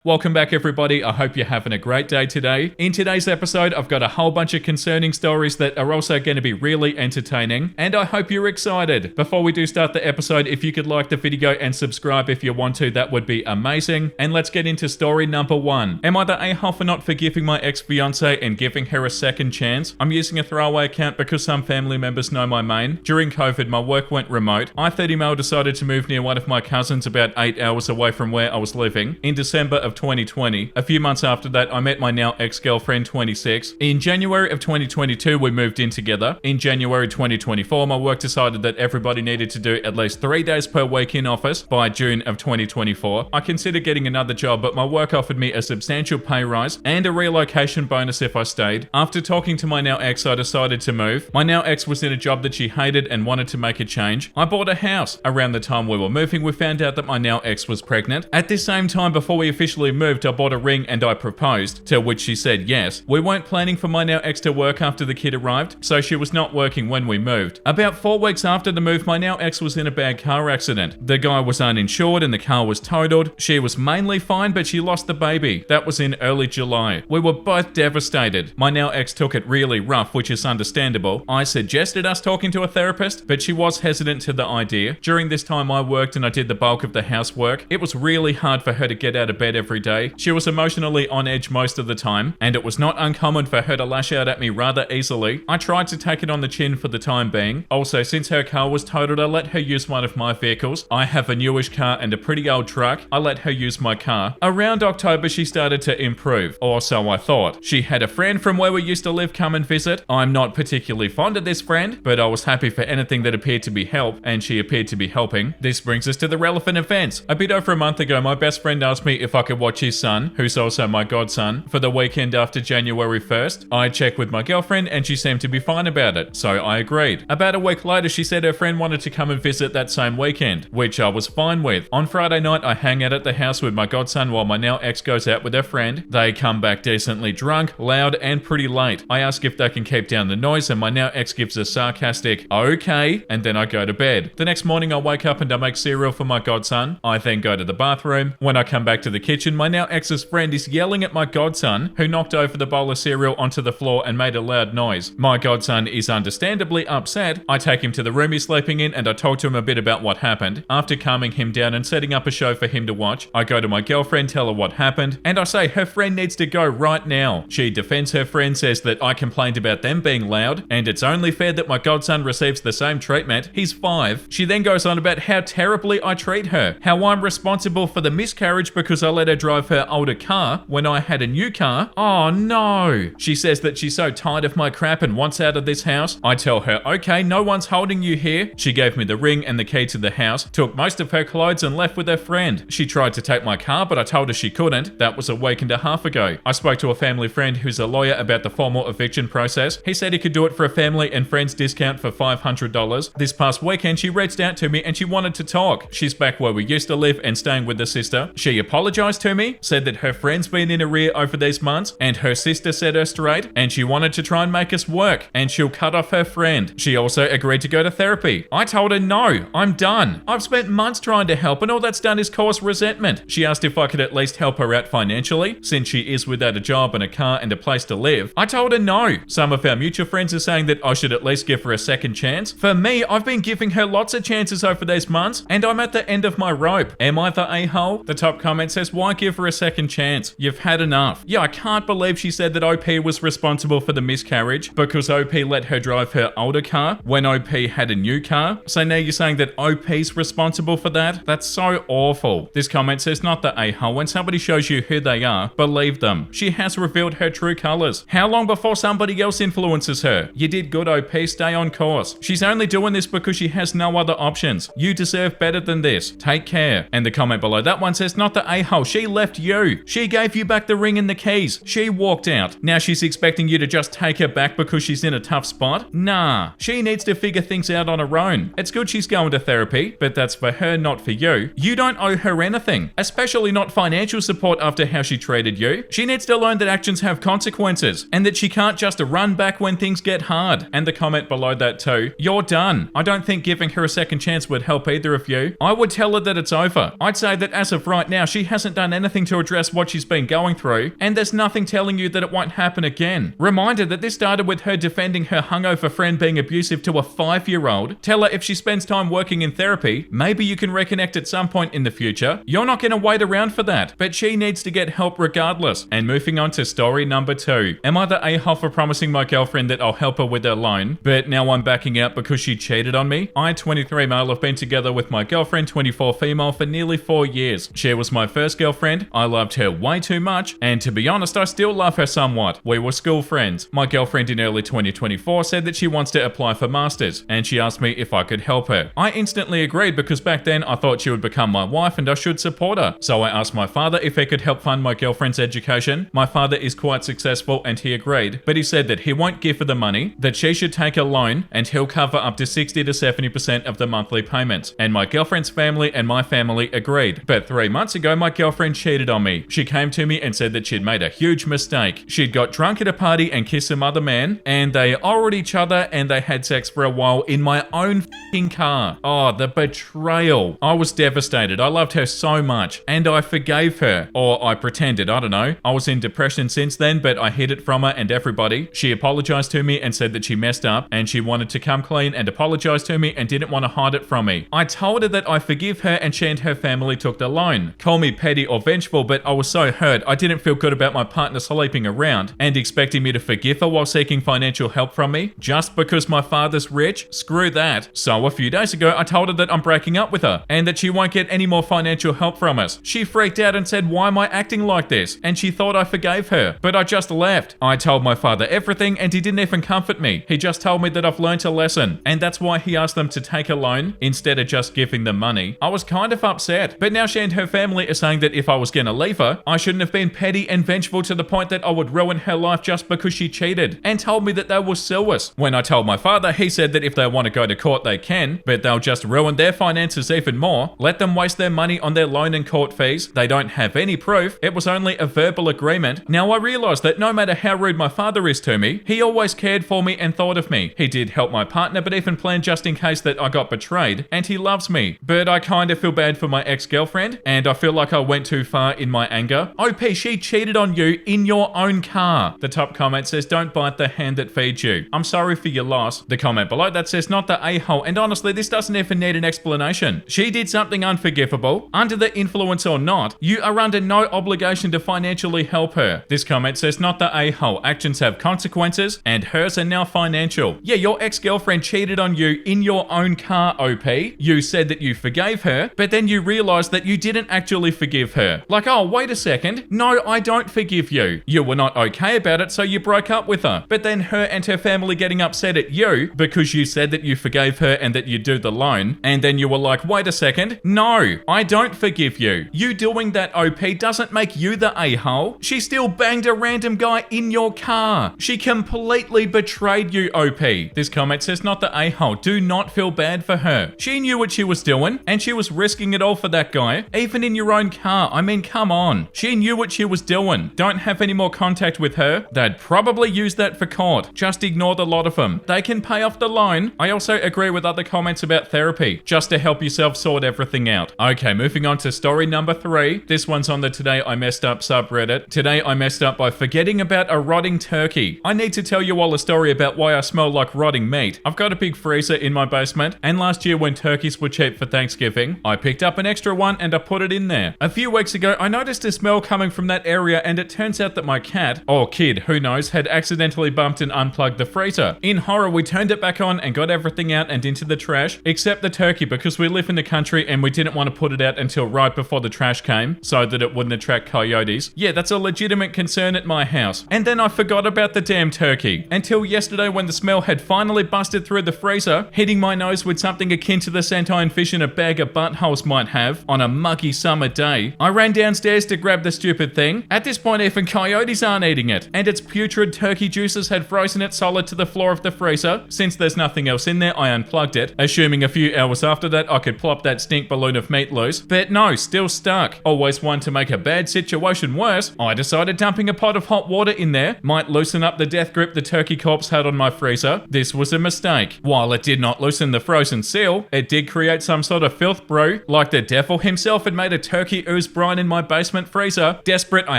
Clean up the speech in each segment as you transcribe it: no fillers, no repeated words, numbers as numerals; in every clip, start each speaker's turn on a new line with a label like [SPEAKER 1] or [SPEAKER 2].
[SPEAKER 1] Welcome back everybody, I hope you're having a great day today. In today's episode, I've got a whole bunch of concerning stories that are also going to be really entertaining, and I hope you're excited. Before we do start the episode, if you could like the video and subscribe if you want to, that would be amazing. And let's get into story number 1. Am I the a-hole for not forgiving my ex-fiancée and giving her a second chance? I'm using a throwaway account because some family members know my main. During COVID, my work went remote. I, 30 male, decided to move near one of my cousins about 8 hours away from where I was living. In December of 2020. A few months after that, I met my now ex-girlfriend, 26. In January of 2022, we moved in together. In January 2024, my work decided that everybody needed to do at least 3 days per week in office by June of 2024. I considered getting another job, but my work offered me a substantial pay rise and a relocation bonus if I stayed. After talking to my now ex, I decided to move. My now ex was in a job that she hated and wanted to make a change. I bought a house. Around the time we were moving, we found out that my now ex was pregnant. At this same time, before we officially moved, I bought a ring and I proposed, to which she said yes. We weren't planning for my now ex to work after the kid arrived, so she was not working when we moved. About 4 weeks after the move, my now ex was in a bad car accident. The guy was uninsured and the car was totaled. She was mainly fine, but she lost the baby. That was in early July. We were both devastated. My now ex took it really rough, which is understandable. I suggested us talking to a therapist, but she was hesitant to the idea. During this time, I worked and I did the bulk of the housework. It was really hard for her to get out of bed every day. She was emotionally on edge most of the time, and it was not uncommon for her to lash out at me rather easily. I tried to take it on the chin for the time being. Also, since her car was totaled, I let her use one of my vehicles. I have a newish car and a pretty old truck. I let her use my car. Around October, she started to improve, or so I thought. She had a friend from where we used to live come and visit. I'm not particularly fond of this friend, but I was happy for anything that appeared to be help, and she appeared to be helping. This brings us to the relevant events. A bit over a month ago, my best friend asked me if I could watch his son, who's also my godson, for the weekend after January 1st. I checked with my girlfriend and she seemed to be fine about it, so I agreed. About a week later, she said her friend wanted to come and visit that same weekend, which I was fine with. On Friday night, I hang out at the house with my godson while my now ex goes out with her friend. They come back decently drunk, loud, and pretty late. I ask if they can keep down the noise and my now ex gives a sarcastic, okay, and then I go to bed. The next morning, I wake up and I make cereal for my godson. I then go to the bathroom. When I come back to the kitchen, my now ex's friend is yelling at my godson, who knocked over the bowl of cereal onto the floor and made a loud noise. My godson is understandably upset. I take him to the room he's sleeping in and I talk to him a bit about what happened. After calming him down and setting up a show for him to watch, I go to my girlfriend, tell her what happened, and I say her friend needs to go right now. She defends her friend, says that I complained about them being loud, and it's only fair that my godson receives the same treatment. He's 5. She then goes on about how terribly I treat her, how I'm responsible for the miscarriage because I let her drive her older car when I had a new car. Oh no! She says that she's so tired of my crap and wants out of this house. I tell her, okay, no one's holding you here. She gave me the ring and the key to the house, took most of her clothes and left with her friend. She tried to take my car, but I told her she couldn't. That was a week and a half ago. I spoke to a family friend who's a lawyer about the formal eviction process. He said he could do it for a family and friends discount for $500. This past weekend, she reached out to me and she wanted to talk. She's back where we used to live and staying with the sister. She apologized to me, said that her friend's been in arrear over these months and her sister set her straight and she wanted to try and make us work and she'll cut off her friend. She also agreed to go to therapy. I told her no, I'm done. I've spent months trying to help and all that's done is cause resentment. She asked if I could at least help her out financially since she is without a job and a car and a place to live. I told her no. Some of our mutual friends are saying that I should at least give her a second chance. For me, I've been giving her lots of chances over these months and I'm at the end of my rope. Am I the a-hole? The top comment says, why give her a second chance? You've had enough. Yeah, I can't believe she said that OP was responsible for the miscarriage because OP let her drive her older car when OP had a new car. So now you're saying that OP's responsible for that? That's so awful. This comment says, not the a-hole. When somebody shows you who they are, believe them. She has revealed her true colors. How long before somebody else influences her? You did good, OP. Stay on course. She's only doing this because she has no other options. You deserve better than this. Take care. And the comment below that one says, not the a-hole. She left you. She gave you back the ring and the keys. She walked out. Now she's expecting you to just take her back because she's in a tough spot? Nah. She needs to figure things out on her own. It's good she's going to therapy, but that's for her, not for you. You don't owe her anything, especially not financial support after how she treated you. She needs to learn that actions have consequences and that she can't just run back when things get hard. And the comment below that too, you're done. I don't think giving her a second chance would help either of you. I would tell her that it's over. I'd say that as of right now, she hasn't done done anything to address what she's been going through, and there's nothing telling you that it won't happen again. Reminder that this started with her defending her hungover friend being abusive to a 5-year-old. Tell her if she spends time working in therapy, maybe you can reconnect at some point in the future. You're not going to wait around for that, but she needs to get help regardless. And moving on to story number 2. Am I the a-hole for promising my girlfriend that I'll help her with her loan, but now I'm backing out because she cheated on me? I, 23 male, have been together with my girlfriend, 24 female, for nearly 4 years. She was my first girlfriend. I loved her way too much, and to be honest, I still love her somewhat. We were school friends. My girlfriend in early 2024 said that she wants to apply for masters, and she asked me if I could help her. I instantly agreed because back then I thought she would become my wife and I should support her. So I asked my father if he could help fund my girlfriend's education. My father is quite successful and he agreed, but he said that he won't give her the money, that she should take a loan, and he'll cover up to 60 to 70% of the monthly payments. And my girlfriend's family and my family agreed. But 3 months ago, my girlfriend cheated on me. She came to me and said that she'd made a huge mistake. She'd got drunk at a party and kissed some other man, and they oraled each other and they had sex for a while in my own f***ing car. Oh, the betrayal. I was devastated. I loved her so much, and I forgave her. Or I pretended, I don't know. I was in depression since then, but I hid it from her and everybody. She apologized to me and said that she messed up, and she wanted to come clean and apologize to me and didn't want to hide it from me. I told her that I forgive her and she and her family took the loan. Call me petty or vengeful, but I was so hurt I didn't feel good about my partner sleeping around and expecting me to forgive her while seeking financial help from me just because my father's rich. Screw that. So a few days ago I told her that I'm breaking up with her and that she won't get any more financial help from us. She freaked out and said, why am I acting like this? And she thought I forgave her, but I just left. I told my father everything and he didn't even comfort me. He just told me that I've learned a lesson, and that's why he asked them to take a loan instead of just giving them money. I was kind of upset, but now she and her family are saying that if I was gonna leave her, I shouldn't have been petty and vengeful to the point that I would ruin her life just because she cheated, and told me that they will sue us. When I told my father, he said that if they want to go to court they can, but they'll just ruin their finances even more. Let them waste their money on their loan and court fees. They don't have any proof. It was only a verbal agreement. Now I realize that no matter how rude my father is to me, he always cared for me and thought of me. He did help my partner, but even planned just in case that I got betrayed, and he loves me. But I kind of feel bad for my ex-girlfriend, and I feel like I went too far in my anger. OP, she cheated on you in your own car. The top comment says, don't bite the hand that feeds you. I'm sorry for your loss. The comment below that says, not the a-hole, and honestly, this doesn't even need an explanation. She did something unforgivable. Under the influence or not, you are under no obligation to financially help her. This comment says, not the a-hole. Actions have consequences, and hers are now financial. Yeah, your ex-girlfriend cheated on you in your own car, OP. You said that you forgave her, but then you realized that you didn't actually forgive her. Like, oh, wait a second. No, I don't forgive you. You were not okay about it, so you broke up with her. But then her and her family getting upset at you because you said that you forgave her and that you'd do the loan, and then you were like, wait a second. No, I don't forgive you. You doing that, OP, doesn't make you the a-hole. She still banged a random guy in your car. She completely betrayed you, OP. This comment says, not the a-hole. Do not feel bad for her. She knew what she was doing, and she was risking it all for that guy, even in your own car. I mean, come on. She knew what she was doing. Don't have any more contact with her. They'd probably use that for court. Just ignore the lot of them. They can pay off the loan. I also agree with other comments about therapy, just to help yourself sort everything out. Okay, moving on to story number 3. This one's on the Today I Messed Up subreddit. Today I messed up by forgetting about a rotting turkey. I need to tell you all a story about why I smell like rotting meat. I've got a big freezer in my basement, and last year when turkeys were cheap for Thanksgiving, I picked up an extra one and I put it in there. A few weeks ago, I noticed a smell coming from that area, and it turns out that my cat, or kid, who knows, had accidentally bumped and unplugged the freezer. In horror, we turned it back on and got everything out and into the trash, except the turkey, because we live in the country and we didn't want to put it out until right before the trash came, so that it wouldn't attract coyotes. Yeah, that's a legitimate concern at my house. And then I forgot about the damn turkey, until yesterday when the smell had finally busted through the freezer, hitting my nose with something akin to the scent I envision a bag of buttholes might have on a muggy summer day. I ran downstairs to grab the stupid thing. At this point, even coyotes aren't eating it, and its putrid turkey juices had frozen it solid to the floor of the freezer. Since there's nothing else in there, I unplugged it, assuming a few hours after that I could plop that stink balloon of meat loose, but no, still stuck. Always one to make a bad situation worse, I decided dumping a pot of hot water in there might loosen up the death grip the turkey corpse had on my freezer. This was a mistake. While it did not loosen the frozen seal, it did create some sort of filth brew, like the devil himself had made a turkey ooze brew brine in my basement freezer. Desperate, I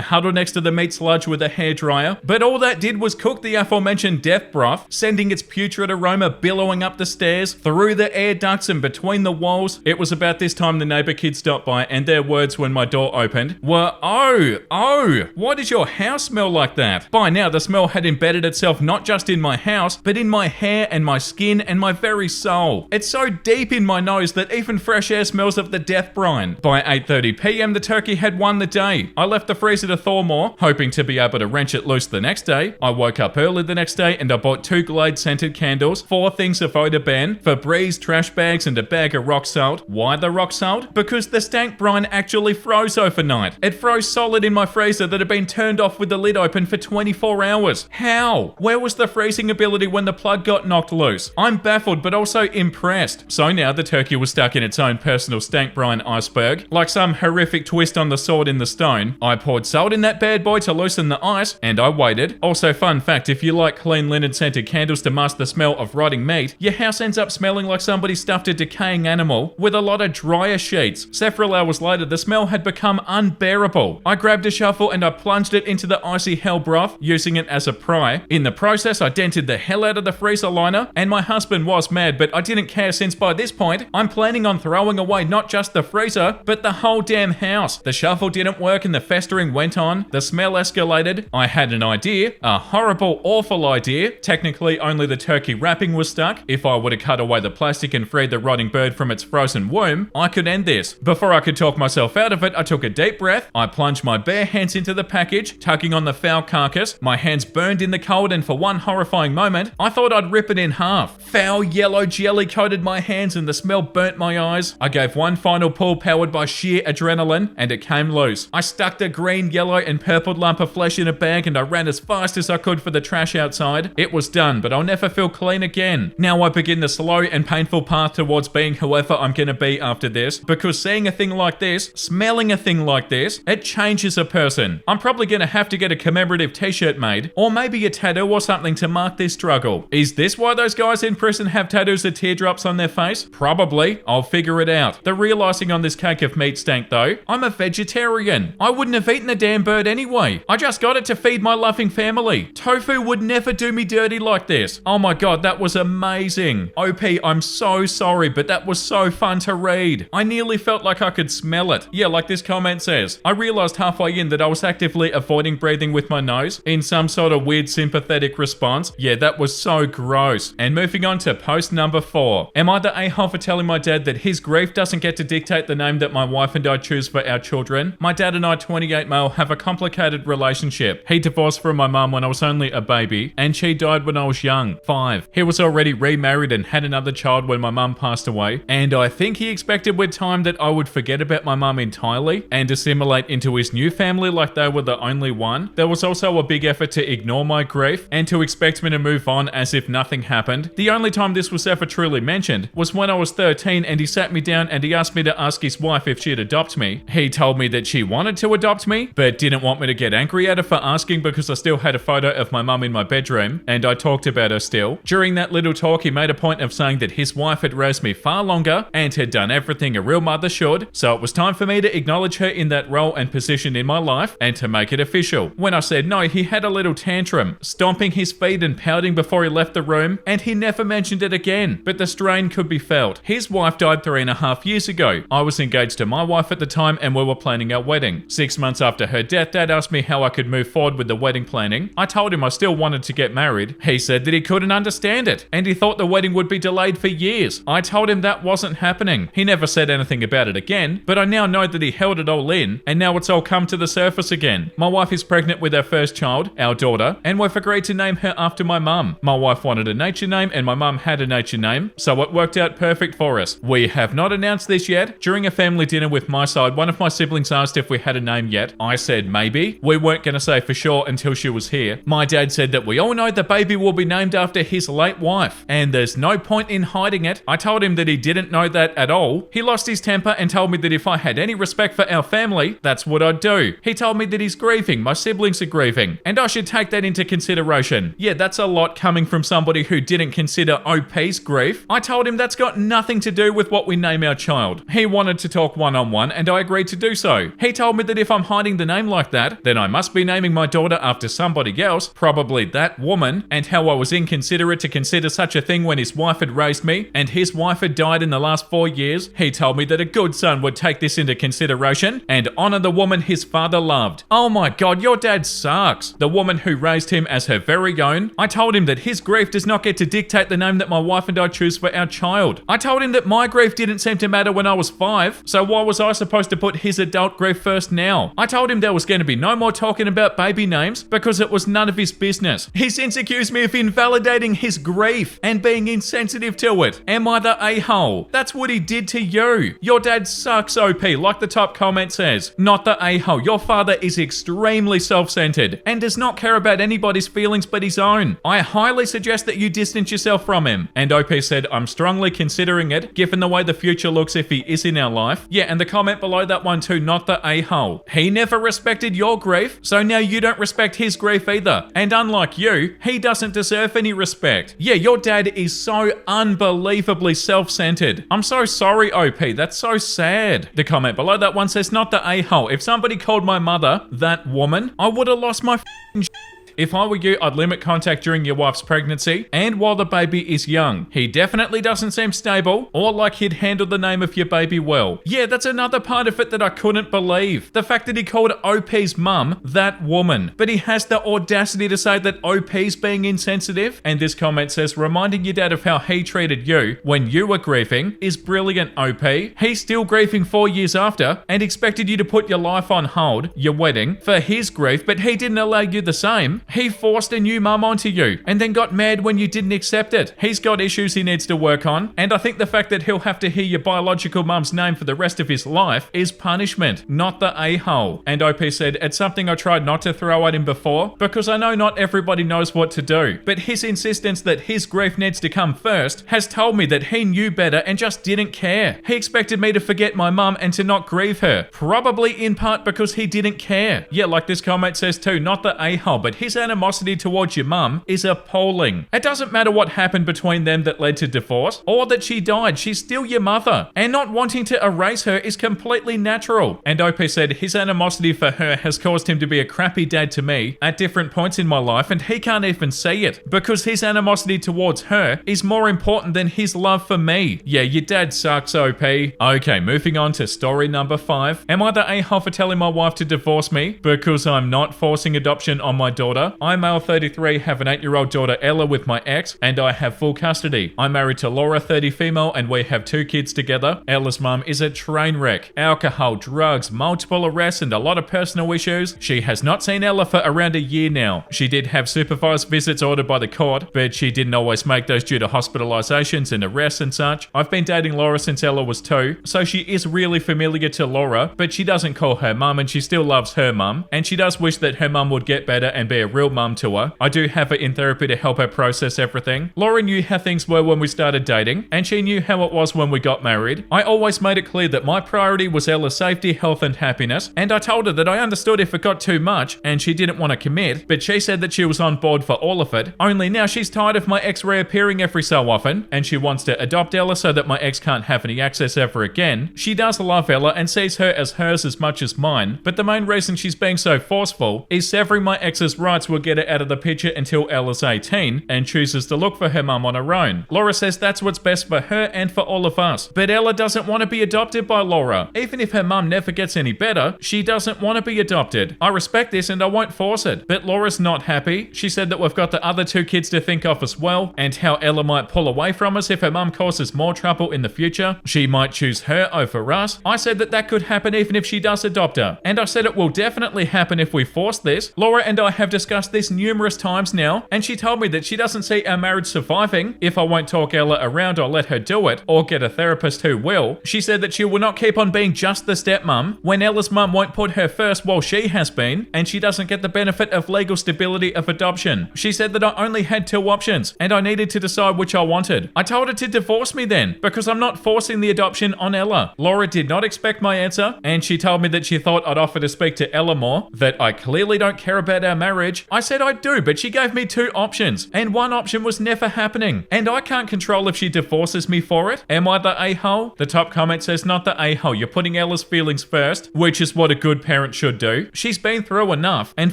[SPEAKER 1] huddled next to the meat sludge with a hairdryer, but all that did was cook the aforementioned death broth, sending its putrid aroma billowing up the stairs, through the air ducts and between the walls. It was about this time the neighbor kid stopped by, and their words when my door opened were, "Oh, why does your house smell like that?" By now, the smell had embedded itself not just in my house, but in my hair and my skin and my very soul. It's so deep in my nose that even fresh air smells of the death brine. By 8:30 p.m, the turkey had won the day. I left the freezer to thaw more, hoping to be able to wrench it loose the next day. I woke up early the next day and I bought 2 Glade scented candles, 4 things of Oda Ben, Febreze trash bags and a bag of rock salt. Why the rock salt? Because the stank brine actually froze overnight. It froze solid in my freezer that had been turned off with the lid open for 24 hours. How? Where was the freezing ability when the plug got knocked loose? I'm baffled but also impressed. So now the turkey was stuck in its own personal stank brine iceberg. Like some horrific twist on the sword in the stone, I poured salt in that bad boy to loosen the ice, and I waited. Also, fun fact, if you like clean linen scented candles to mask the smell of rotting meat, your house ends up smelling like somebody stuffed a decaying animal with a lot of dryer sheets. Several hours later, the smell had become unbearable. I grabbed a shovel and I plunged it into the icy hell broth, using it as a pry. In the process, I dented the hell out of the freezer liner, and my husband was mad, but I didn't care since by this point, I'm planning on throwing away not just the freezer, but the whole damn house. The shovel didn't work and the festering went on. The smell escalated. I had an idea, a horrible, awful idea. Technically, only the turkey wrapping was stuck. If I would have cut away the plastic and freed the rotting bird from its frozen womb, I could end this. Before I could talk myself out of it, I took a deep breath. I plunged my bare hands into the package, tugging on the foul carcass. My hands burned in the cold, and for one horrifying moment, I thought I'd rip it in half. Foul yellow jelly coated my hands and the smell burnt my eyes. I gave one final pull powered by sheer adrenaline, and it came loose. I stuck the green, yellow, and purple lump of flesh in a bag, and I ran as fast as I could for the trash outside. It was done, but I'll never feel clean again. Now I begin the slow and painful path towards being whoever I'm gonna be after this, because seeing a thing like this, smelling a thing like this, it changes a person. I'm probably gonna have to get a commemorative t-shirt made, or maybe a tattoo or something to mark this struggle. Is this why those guys in prison have tattoos of teardrops on their face? Probably. I'll figure it out. The real icing on this cake of meat stank though, I'm a vegetarian. I wouldn't have eaten the damn bird anyway. I just got it to feed my loving family. Tofu would never do me dirty like this. Oh my god, that was amazing. OP, I'm so sorry, but that was so fun to read. I nearly felt like I could smell it. Yeah, like this comment says. I realized halfway in that I was actively avoiding breathing with my nose in some sort of weird sympathetic response. Yeah, that was so gross. And moving on to post number 4. Am I the a-hole for telling my dad that his grief doesn't get to dictate the name that my wife and I choose for our children? My dad and I, 28 male, have a complicated relationship. He divorced from my mum when I was only a baby, and she died when I was young, 5. He was already remarried and had another child when my mum passed away, and I think he expected with time that I would forget about my mum entirely and assimilate into his new family like they were the only one. There was also a big effort to ignore my grief and to expect me to move on as if nothing happened. The only time this was ever truly mentioned was when I was 13 and he sat me down and he asked me to ask his wife if she'd adopt me. He told me that she wanted to adopt me, but didn't want me to get angry at her for asking because I still had a photo of my mum in my bedroom, and I talked about her still. During that little talk, he made a point of saying that his wife had raised me far longer and had done everything a real mother should, so it was time for me to acknowledge her in that role and position in my life and to make it official. When I said no, he had a little tantrum, stomping his feet and pouting before he left the room, and he never mentioned it again, but the strain could be felt. His wife died 3.5 years ago. I was engaged to my wife at the time and we were planning our wedding. 6 months after her death, Dad asked me how I could move forward with the wedding planning. I told him I still wanted to get married. He said that he couldn't understand it, and he thought the wedding would be delayed for years. I told him that wasn't happening. He never said anything about it again, but I now know that he held it all in, and now it's all come to the surface again. My wife is pregnant with our first child, our daughter, and we've agreed to name her after my mum. My wife wanted a nature name, and my mum had a nature name, so it worked out perfect for us. We have not announced this yet. During a family dinner with my side, one of my siblings asked if we had a name yet. I said maybe. We weren't going to say for sure until she was here. My dad said that we all know the baby will be named after his late wife, and there's no point in hiding it. I told him that he didn't know that at all. He lost his temper and told me that if I had any respect for our family, that's what I'd do. He told me that he's grieving, my siblings are grieving, and I should take that into consideration. Yeah, that's a lot coming from somebody who didn't consider OP's grief. I told him that's got nothing to do with what we name our child. He wanted to talk one-on-one, and I agreed to do so. He told me that if I'm hiding the name like that, then I must be naming my daughter after somebody else, probably that woman, and how I was inconsiderate to consider such a thing when his wife had raised me, and his wife had died in the last 4 years. He told me that a good son would take this into consideration and honor the woman his father loved. Oh my god, your dad sucks. The woman who raised him as her very own. I told him that his grief does not get to dictate the name that my wife and I choose for our child. I told him that my grief didn't seem to matter when I was 5, so why was I supposed to put his adult grief first now? I told him there was going to be no more talking about baby names because it was none of his business. He since accused me of invalidating his grief and being insensitive to it. Am I the a-hole? That's what he did to you. Your dad sucks, OP, like the top comment says. Not the a-hole. Your father is extremely self-centered and does not care about anybody's feelings but his own. I highly suggest that you distance yourself from him. And OP said, I'm strongly considering it, given the way the future looks if he is in our life. Yeah, and the comment below that one too, not the a-hole. He never respected your grief, so now you don't respect his grief either. And unlike you, he doesn't deserve any respect. Yeah, your dad is so unbelievably self-centered. I'm so sorry, OP. That's so sad. The comment below that one says, not the a-hole. If somebody called my mother that woman, I would have lost my f***ing shit. If I were you, I'd limit contact during your wife's pregnancy and while the baby is young. He definitely doesn't seem stable or like he'd handle the name of your baby well. Yeah, that's another part of it that I couldn't believe. The fact that he called OP's mum that woman. But he has the audacity to say that OP's being insensitive. And this comment says, reminding your dad of how he treated you when you were grieving is brilliant, OP. He's still grieving 4 years after and expected you to put your life on hold, your wedding, for his grief, but he didn't allow you the same. He forced a new mum onto you and then got mad when you didn't accept it. He's got issues he needs to work on, and I think the fact that he'll have to hear your biological mum's name for the rest of his life is punishment, not the a-hole. And OP said, it's something I tried not to throw at him before because I know not everybody knows what to do, but his insistence that his grief needs to come first has told me that he knew better and just didn't care. He expected me to forget my mum and to not grieve her, probably in part because he didn't care. Yeah, like this comment says too, not the a-hole, but his animosity towards your mum is appalling. It doesn't matter what happened between them that led to divorce or that she died, she's still your mother. And not wanting to erase her is completely natural. And OP said his animosity for her has caused him to be a crappy dad to me at different points in my life, and he can't even see it because his animosity towards her is more important than his love for me. Yeah, your dad sucks, OP. Okay, moving on to story number 5. Am I the a-hole for telling my wife to divorce me because I'm not forcing adoption on my daughter? I'm male 33, have an 8-year-old daughter Ella with my ex, and I have full custody. I'm married to Laura, 30, female, and we have 2 kids together. Ella's mum is a train wreck. Alcohol, drugs, multiple arrests, and a lot of personal issues. She has not seen Ella for around a year now. She did have supervised visits ordered by the court, but she didn't always make those due to hospitalizations and arrests and such. I've been dating Laura since Ella was 2, so she is really familiar to Laura, but she doesn't call her mum and she still loves her mum, and she does wish that her mum would get better and be a real mum to her. I do have her in therapy to help her process everything. Laura knew how things were when we started dating, and she knew how it was when we got married. I always made it clear that my priority was Ella's safety, health, and happiness, and I told her that I understood if it got too much and she didn't want to commit, but she said that she was on board for all of it. Only now she's tired of my ex reappearing every so often, and she wants to adopt Ella so that my ex can't have any access ever again. She does love Ella and sees her as hers as much as mine, but the main reason she's being so forceful is severing my ex's rights will get her out of the picture until Ella's 18 and chooses to look for her mum on her own. Laura says that's what's best for her and for all of us. But Ella doesn't want to be adopted by Laura. Even if her mum never gets any better, she doesn't want to be adopted. I respect this and I won't force it. But Laura's not happy. She said that we've got the other 2 kids to think of as well, and how Ella might pull away from us if her mum causes more trouble in the future. She might choose her over us. I said that that could happen even if she does adopt her. And I said it will definitely happen if we force this. Laura and I have discussed this numerous times now, and she told me that she doesn't see our marriage surviving if I won't talk Ella around or let her do it, or get a therapist who will. She said that she will not keep on being just the stepmom when Ella's mum won't put her first while she has been, and she doesn't get the benefit of legal stability of adoption. She said that I only had 2 options, and I needed to decide which I wanted. I told her to divorce me then, because I'm not forcing the adoption on Ella. Laura did not expect my answer, and she told me that she thought I'd offer to speak to Ella more, that I clearly don't care about our marriage, marriage? I said I do, but she gave me 2 options, and one option was never happening. And I can't control if she divorces me for it. Am I the a-hole? The top comment says, not the a-hole. You're putting Ella's feelings first, which is what a good parent should do. She's been through enough, and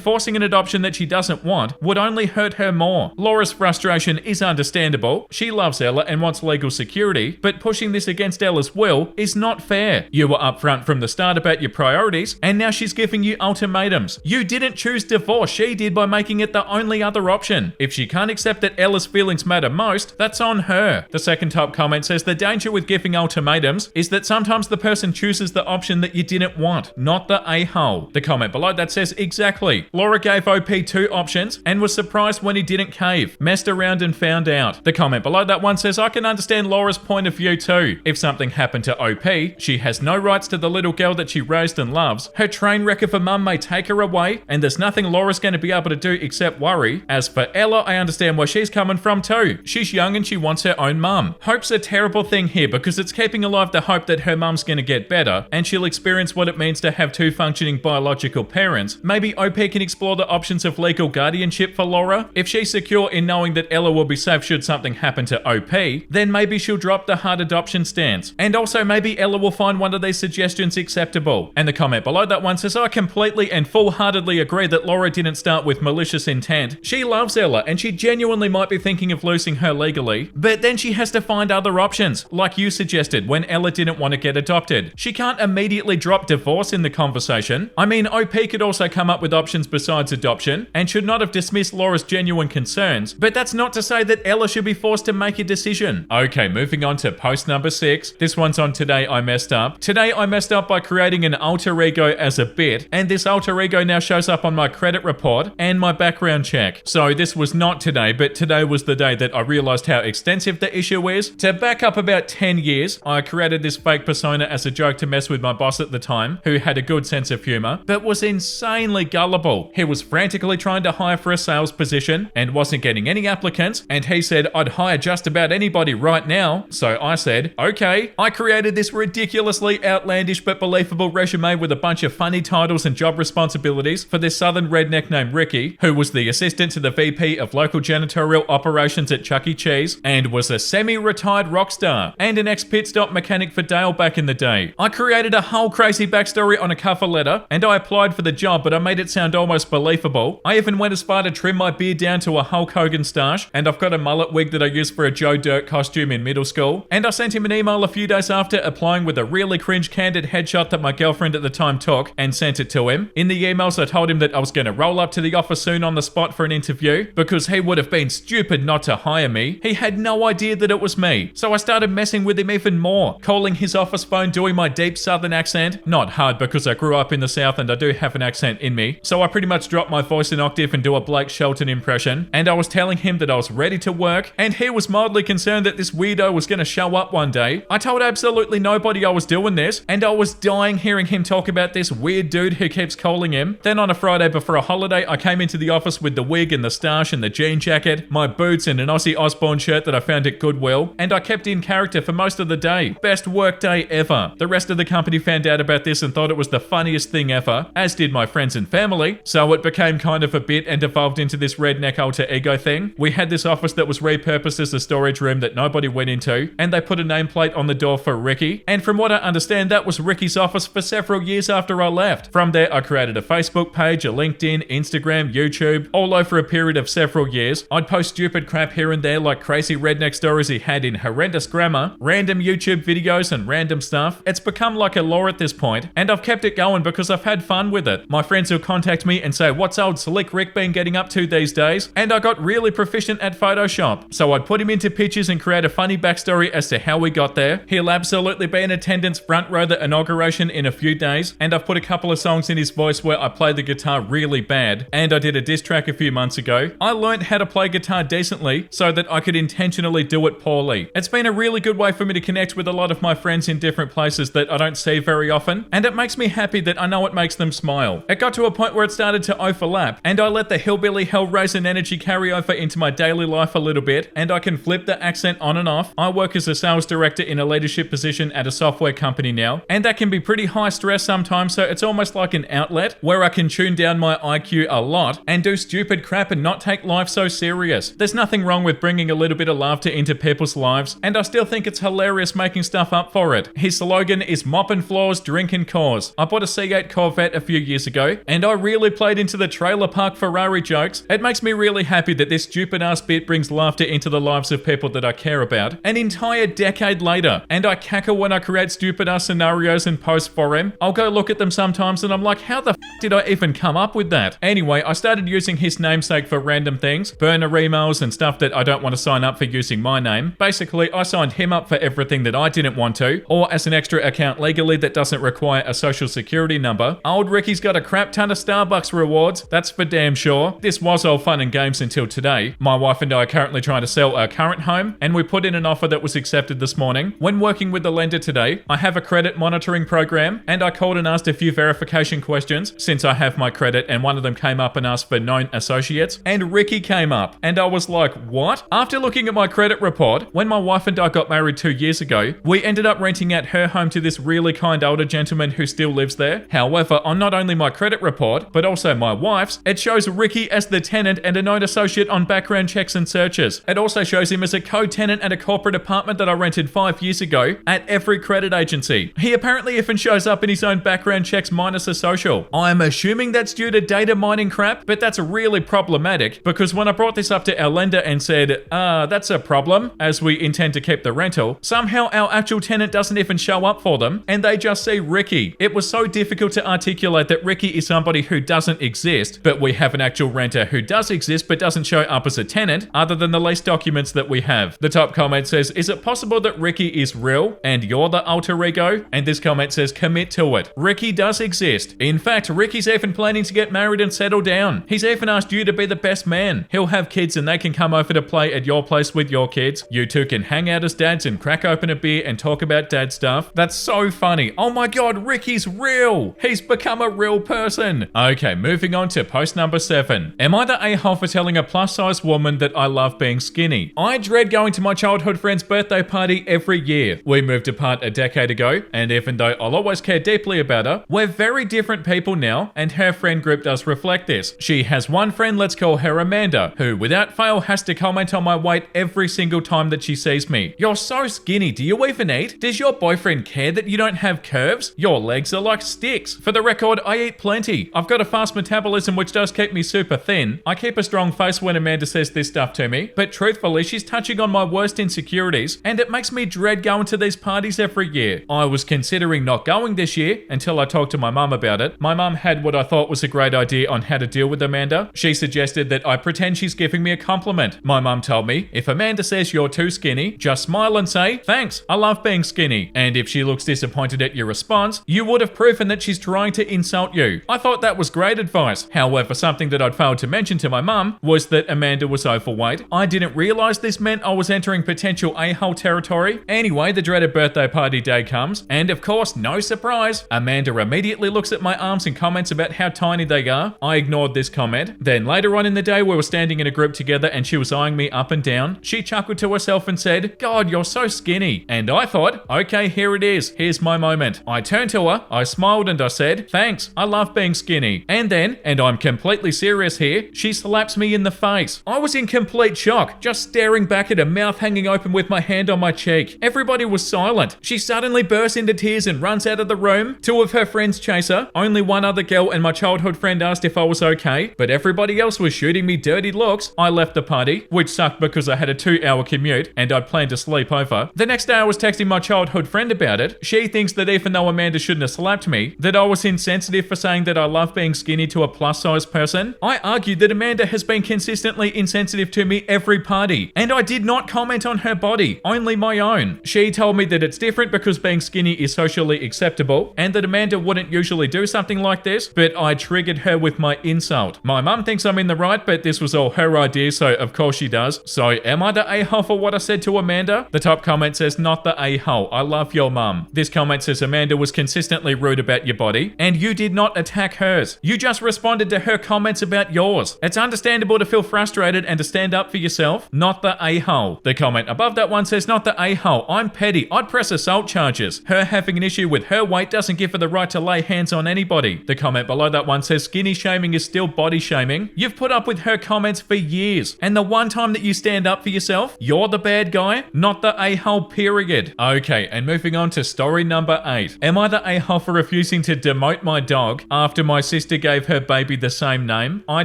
[SPEAKER 1] forcing an adoption that she doesn't want would only hurt her more. Laura's frustration is understandable. She loves Ella and wants legal security, but pushing this against Ella's will is not fair. You were upfront from the start about your priorities, and now she's giving you ultimatums. You didn't choose divorce, she did by making it the only other option. If she can't accept that Ella's feelings matter most, that's on her. The second top comment says, the danger with giving ultimatums is that sometimes the person chooses the option that you didn't want, not the a-hole. The comment below that says, exactly. Laura gave OP 2 options and was surprised when he didn't cave. Messed around and found out. The comment below that one says, I can understand Laura's point of view too. If something happened to OP, she has no rights to the little girl that she raised and loves. Her train wreck of a mum may take her away, and there's nothing Laura's going to be able to do except worry. As for Ella, I understand where she's coming from too. She's young and she wants her own mum. Hope's a terrible thing here because it's keeping alive the hope that her mum's going to get better and she'll experience what it means to have 2 functioning biological parents. Maybe OP can explore the options of legal guardianship for Laura. If she's secure in knowing that Ella will be safe should something happen to OP, then maybe she'll drop the hard adoption stance. And also maybe Ella will find one of these suggestions acceptable. And the comment below that one says, I completely and full-heartedly agree that Laura didn't start with malicious intent. She loves Ella and she genuinely might be thinking of losing her legally, but then she has to find other options, like you suggested when Ella didn't want to get adopted. She can't immediately drop divorce in the conversation. I mean, OP could also come up with options besides adoption and should not have dismissed Laura's genuine concerns, but that's not to say that Ella should be forced to make a decision. Okay, moving on to post number 6. This one's on Today I Messed Up. Today I messed up by creating an alter ego as a bit, and this alter ego now shows up on my credit report and my background check. So this was not today, but today was the day that I realized how extensive the issue is. To back up about 10 years, I created this fake persona as a joke to mess with my boss at the time, who had a good sense of humor, but was insanely gullible. He was frantically trying to hire for a sales position and wasn't getting any applicants, and he said I'd hire just about anybody right now. So I said, okay. I created this ridiculously outlandish but believable resume with a bunch of funny titles and job responsibilities for this southern redneck named Ricky, who was the assistant to the VP of local janitorial operations at Chuck E. Cheese and was a semi-retired rock star and an ex-pit stop mechanic for Dale back in the day. I created a whole crazy backstory on a cover letter and I applied for the job, but I made it sound almost believable. I even went as far to trim my beard down to a Hulk Hogan stash, and I've got a mullet wig that I used for a Joe Dirt costume in middle school. And I sent him an email a few days after applying with a really cringe candid headshot that my girlfriend at the time took and sent it to him. In the emails I told him that I was going to roll up to the office soon on the spot for an interview because he would have been stupid not to hire me. He had no idea that it was me. So I started messing with him even more, calling his office phone, doing my deep southern accent. Not hard because I grew up in the South and I do have an accent in me. So I pretty much dropped my voice an octave and do a Blake Shelton impression. And I was telling him that I was ready to work, and he was mildly concerned that this weirdo was going to show up one day. I told absolutely nobody I was doing this, and I was dying hearing him talk about this weird dude who keeps calling him. Then on a Friday before a holiday, I came into the office with the wig and the stash and the jean jacket, my boots and an Ozzy Osbourne shirt that I found at Goodwill, and I kept in character for most of the day. Best work day ever. The rest of the company found out about this and thought it was the funniest thing ever, as did my friends and family, so it became kind of a bit and evolved into this redneck alter ego thing. We had this office that was repurposed as a storage room that nobody went into, and they put a nameplate on the door for Ricky, and from what I understand, that was Ricky's office for several years after I left. From there, I created a Facebook page, a LinkedIn, Instagram, YouTube, all over a period of several years. I'd post stupid crap here and there like crazy redneck stories he had in horrendous grammar, random YouTube videos and random stuff. It's become like a lore at this point, and I've kept it going because I've had fun with it. My friends will contact me and say, what's old Slick Rick been getting up to these days? And I got really proficient at Photoshop. So I'd put him into pictures and create a funny backstory as to how we got there. He'll absolutely be in attendance front row the inauguration in a few days, and I've put a couple of songs in his voice where I play the guitar really bad, and I did a diss track a few months ago. I learned how to play guitar decently so that I could intentionally do it poorly. It's been a really good way for me to connect with a lot of my friends in different places that I don't see very often, and it makes me happy that I know it makes them smile. It got to a point where it started to overlap, and I let the hillbilly hellraiser energy carry over into my daily life a little bit, and I can flip the accent on and off. I work as a sales director in a leadership position at a software company now, and that can be pretty high stress sometimes, so it's almost like an outlet where I can tune down my IQ a lot lot and do stupid crap and not take life so serious. There's nothing wrong with bringing a little bit of laughter into people's lives, and I still think it's hilarious making stuff up for it. His slogan is mopping floors, drinking cores. I bought a C8 Corvette a few years ago, and I really played into the trailer park Ferrari jokes. It makes me really happy that this stupid ass bit brings laughter into the lives of people that I care about an entire decade later, and I cackle when I create stupid ass scenarios and post for him. I'll go look at them sometimes and I'm like, how the f did I even come up with that? Anyway, I started using his namesake for random things, burner emails and stuff that I don't want to sign up for using my name. Basically, I signed him up for everything that I didn't want to, or as an extra account legally that doesn't require a social security number. Old Ricky's got a crap ton of Starbucks rewards, that's for damn sure. This was all fun and games until today. My wife and I are currently trying to sell our current home, and we put in an offer that was accepted this morning. When working with the lender today, I have a credit monitoring program, and I called and asked a few verification questions since I have my credit, and one of them came up and asked for known associates, and Ricky came up, and I was like, what? After looking at my credit report, when my wife and I got married 2 years ago, we ended up renting out her home to this really kind older gentleman who still lives there. However, on not only my credit report, but also my wife's, it shows Ricky as the tenant and a known associate on background checks and searches. It also shows him as a co-tenant at a corporate apartment that I rented 5 years ago at every credit agency. He apparently even shows up in his own background checks minus a social. I'm assuming that's due to data mining crap, but that's really problematic because when I brought this up to our lender and said, that's a problem, as we intend to keep the rental, somehow our actual tenant doesn't even show up for them and they just see Ricky. It was so difficult to articulate that Ricky is somebody who doesn't exist, but we have an actual renter who does exist but doesn't show up as a tenant other than the lease documents that we have. The top comment says, is it possible that Ricky is real and you're the alter ego? And this comment says, commit to it. Ricky does exist. In fact, Ricky's even planning to get married and settle down. He's even asked you to be the best man. He'll have kids and they can come over to play at your place with your kids. You two can hang out as dads and crack open a beer and talk about dad stuff. That's so funny. Oh my god, Ricky's real. He's become a real person. Okay, moving on to post number 7. Am I the a-hole for telling a plus-size woman that I love being skinny? I dread going to my childhood friend's birthday party every year. We moved apart a decade ago, and even though I'll always care deeply about her, we're very different people now, and her friend group does reflect this. She has one friend, let's call her Amanda, who without fail has to comment on my weight every single time that she sees me. You're so skinny, do you even eat? Does your boyfriend care that you don't have curves? Your legs are like sticks. For the record, I eat plenty. I've got a fast metabolism which does keep me super thin. I keep a strong face when Amanda says this stuff to me, but truthfully, she's touching on my worst insecurities, and it makes me dread going to these parties every year. I was considering not going this year until I talked to my mum about it. My mum had what I thought was a great idea on how to deal with Amanda. She suggested that I pretend she's giving me a compliment. My mum told me, if Amanda says you're too skinny, just smile and say, thanks, I love being skinny. And if she looks disappointed at your response, you would have proven that she's trying to insult you. I thought that was great advice. However, something that I'd failed to mention to my mum was that Amanda was overweight. I didn't realize this meant I was entering potential a-hole territory. Anyway, the dreaded birthday party day comes, and of course, no surprise, Amanda immediately looks at my arms and comments about how tiny they are. I ignored this comment. Then later on in the day, we were standing in a group together and she was eyeing me up and down. She chuckled to herself and said, God, you're so skinny. And I thought, okay, here it is. Here's my moment. I turned to her, I smiled and I said, thanks, I love being skinny. And then, and I'm completely serious here, she slaps me in the face. I was in complete shock, just staring back at her, mouth hanging open with my hand on my cheek. Everybody was silent. She suddenly bursts into tears and runs out of the room. Two of her friends chase her. Only one other girl and my childhood friend asked if I was okay, but everybody else was shooting me dirty looks. I left the party, which sucked because I had a 2-hour commute and I'd planned to sleep over. The next day I was texting my childhood friend about it. She thinks that even though Amanda shouldn't have slapped me, that I was insensitive for saying that I love being skinny to a plus-size person. I argued that Amanda has been consistently insensitive to me every party, and I did not comment on her body, only my own. She told me that it's different because being skinny is socially acceptable, and that Amanda wouldn't usually do something like this, but I triggered her with my insult. My mum thinks I'm in the right, but this was all her idea, so of course she does. So am I the a-hole for what I said to Amanda? The top comment says, not the a-hole, I love your mum. This comment says Amanda was consistently rude about your body, and you did not attack hers. You just responded to her comments about yours. It's understandable to feel frustrated and to stand up for yourself, not the a-hole. The comment above that one says, not the a-hole, I'm petty, I'd press assault charges. Her having an issue with her weight doesn't give her the right to lay hands on anybody. The comment below that one says, skinny shaming is still body shaming? You've put up with her comments for years, and the one time that you stand up for yourself, you're the bad guy, not the a-hole, period. Okay, and moving on to story number 8. Am I the a-hole for refusing to demote my dog after my sister gave her baby the same name? I,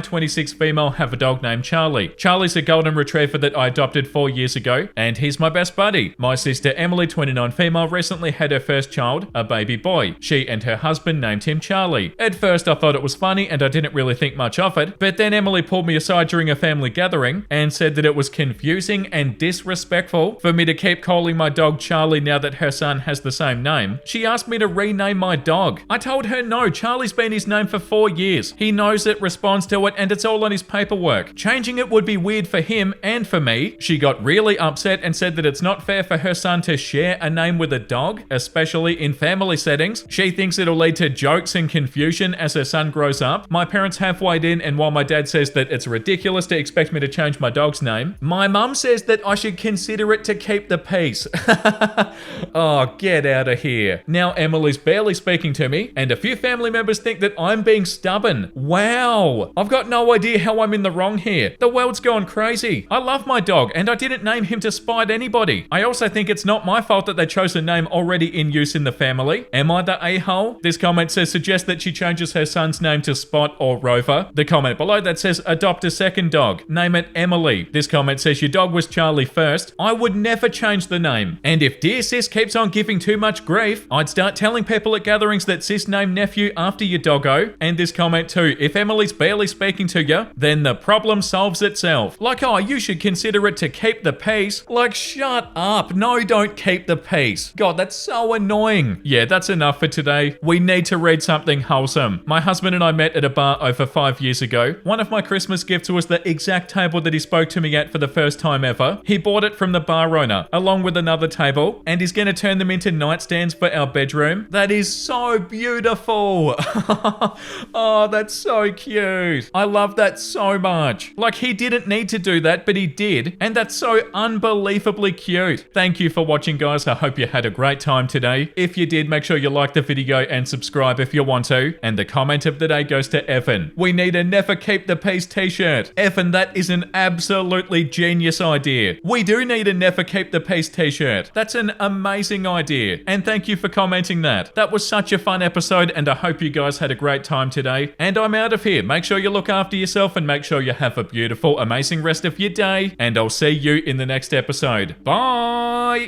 [SPEAKER 1] 26 female, have a dog named Charlie. Charlie's a golden retriever that I adopted 4 years ago, and he's my best buddy. My sister Emily, 29 female, recently had her first child, a baby boy. She and her husband named him Charlie. At first I thought it was funny and I didn't really think much of it, but then Emily pulled me aside during a family gathering and said that it was confusing and disrespectful for me to keep calling my dog Charlie now that her son has the same name. She asked me to rename my dog. I told her no, Charlie's been his name for 4 years. He knows it, responds to it, and it's all on his paperwork. Changing it would be weird for him and for me. She got really upset and said that it's not fair for her son to share a name with a dog, especially in family settings. She thinks it'll lead to jokes and confusion as her son grows up. My parents have weighed in, and while my dad says that it's ridiculous to expect me to change my dog's name, my mum says that I should consider it to keep the peace. Oh, get out of here. Now Emily's barely speaking to me, and a few family members think that I'm being stubborn. Wow. I've got no idea how I'm in the wrong here. The world's gone crazy. I love my dog, and I didn't name him to spite anybody. I also think it's not my fault that they chose a name already in use in the family. Am I the a-hole? This comment says suggest that she changes her son's name to Spot or Rover. The comment below that says adopt a second dog. Name it Emily. This comment says your dog was Charlie first. I would never change the name. And if dear sis keeps on giving too much grief, I'd start telling people at gatherings that sis named nephew after your doggo. And this comment too, if Emily's barely speaking to you, then the problem solves itself. Like, oh, you should consider it to keep the peace. Like, shut up. No, don't keep the peace. God, that's so annoying. Yeah, that's enough for today. We need to read something wholesome. My husband and I met at a bar over 5 years ago. One of my Christmas gifts was the exact table that he spoke to me at for the first time ever. He bought it from the bar owner, along with another table, and he's going to turn them into nightstands for our bedroom. That is so beautiful. Oh, that's so cute. I love that so much. Like, he didn't need to do that, but he did, and that's so unbelievably cute. Thank you for watching, guys. I hope you had a great time today. If you did, make sure you like the video and subscribe if you want to. And the comment of the day goes to Evan. We need a Never Keep the Peace t-shirt. Evan, that is an absolutely genius idea. We do need a Never Keep the Peace t-shirt. That's an amazing idea. And thank you for commenting that. That was such a fun episode, and I hope you guys had a great time today. And I'm out of here. Make sure you look after yourself and make sure you have a beautiful, amazing rest of your day. And I'll see you in the next episode. Bye!